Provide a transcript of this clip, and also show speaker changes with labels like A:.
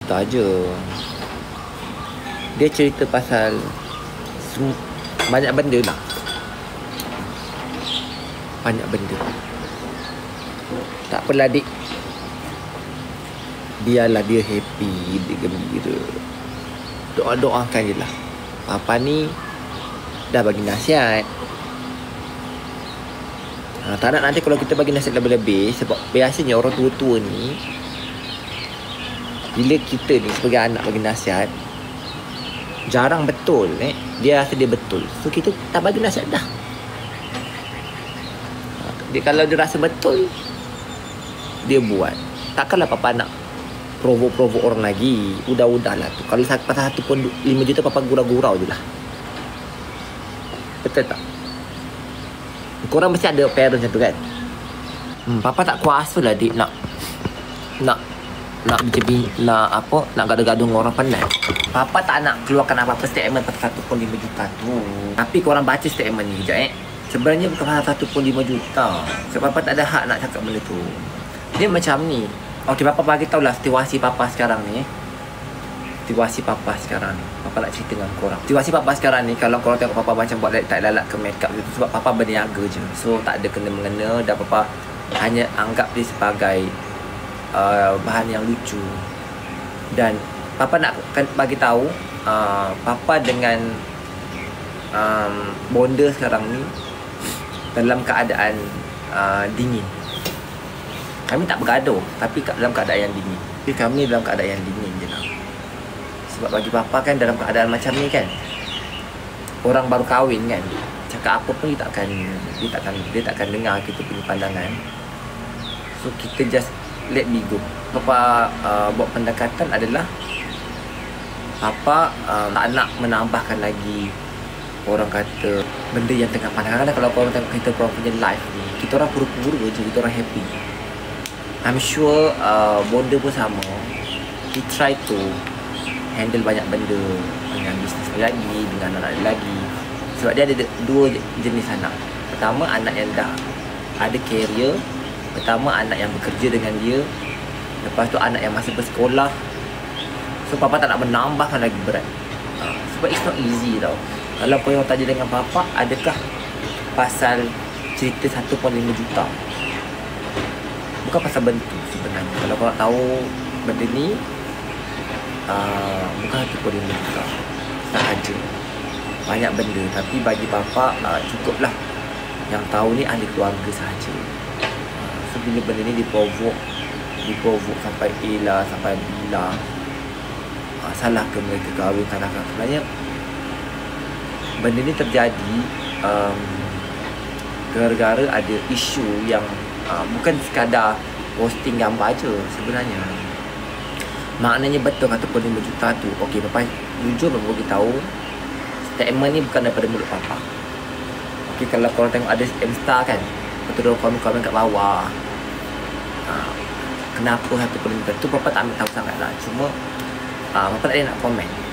A: juta je. Dia cerita pasal banyak benda lah. Banyak benda. Tak apalah dik, biarlah dia happy, dia gembira. Doa-doakan je lah. Papa ni dah bagi nasihat. Tak nak nanti kalau kita bagi nasihat lebih-lebih. Sebab biasanya orang tua-tua ni, bila kita ni sebagai anak bagi nasihat, jarang betul dia rasa dia betul. So kita tak bagi nasihat dah. Kalau dia rasa betul, dia buat. Takkanlah papa nak provoke orang lagi. Udah-udahlah tu. Kalau pasal 1.5 juta papa gurau-gurau je lah. Betul tak? Korang mesti ada parents macam tu kan? Papa tak kuasa lah dik nak gaduh-gaduh dengan orang pandai. Papa tak nak keluarkan apa-apa statement pasal 1.5 juta tu. Tapi korang baca statement ni sekejap Sebenarnya bukan pasal 1.5 juta. Sebab papa tak ada hak nak cakap benda tu. Dia macam ni. Okey, papa bagi tahulah situasi papa sekarang ni. Situasi papa sekarang ni. Papa nak cerita dengan korang. Situasi papa sekarang ni, kalau korang tengok papa macam buat tak lalat ke makeup gitu, sebab papa berniaga je. So tak ada kena-mengena, dan papa hanya anggap dia sebagai bahan yang lucu. Dan papa nak bagi tahu, papa dengan bonda sekarang ni dalam keadaan dingin. Kami tak bergaduh, tapi dalam keadaan yang dingin. Jadi kami dalam keadaan yang dingin je lah. Sebab bagi papa kan, dalam keadaan macam ni kan, orang baru kahwin kan, cakap apa pun dia takkan dengar kita punya pandangan. So kita just let me go. Papa buat pendekatan adalah papa tak nak menambahkan lagi orang kata benda yang tengah panas. Kadang-kadang kalau korang tengok kita orang punya live ni, kita orang pura-pura je, kita orang happy. I'm sure bonda pun sama. He try to handle banyak benda dengan bisnes lagi, dengan anak lagi. Sebab dia ada dua jenis anak. Pertama, anak yang dah ada career. Pertama, anak yang bekerja dengan dia. Lepas tu anak yang masih bersekolah. So papa tak nak menambahkan lagi berat. Sebab it's not easy tau. Kalau korang tanya dengan papa, adakah pasal cerita 1.5 juta? Bukan pasal bentuk sebenarnya. Kalau korang tahu benda ni, bukan 1.5 juta sahaja. Banyak benda. Tapi bagi papa, cukuplah yang tahu ni ahli keluarga sahaja. So bila benda ni diprovoke sampai bila, sampai bila, salah ke mereka kahwin, salah ke sebenarnya. Benda ni terjadi gara-gara ada isu yang bukan sekadar posting gambar je sebenarnya. Maknanya betul 1.5 juta tu. Okey, papa jujur papa beritahu, statement ni bukan daripada mulut papa. Okey, kalau korang tengok ada M-Star kan, betul komen-komen kat bawah, kenapa 1.5 juta tu, papa tak ambil tahu sangat lah. Cuma papa tak ada nak komen.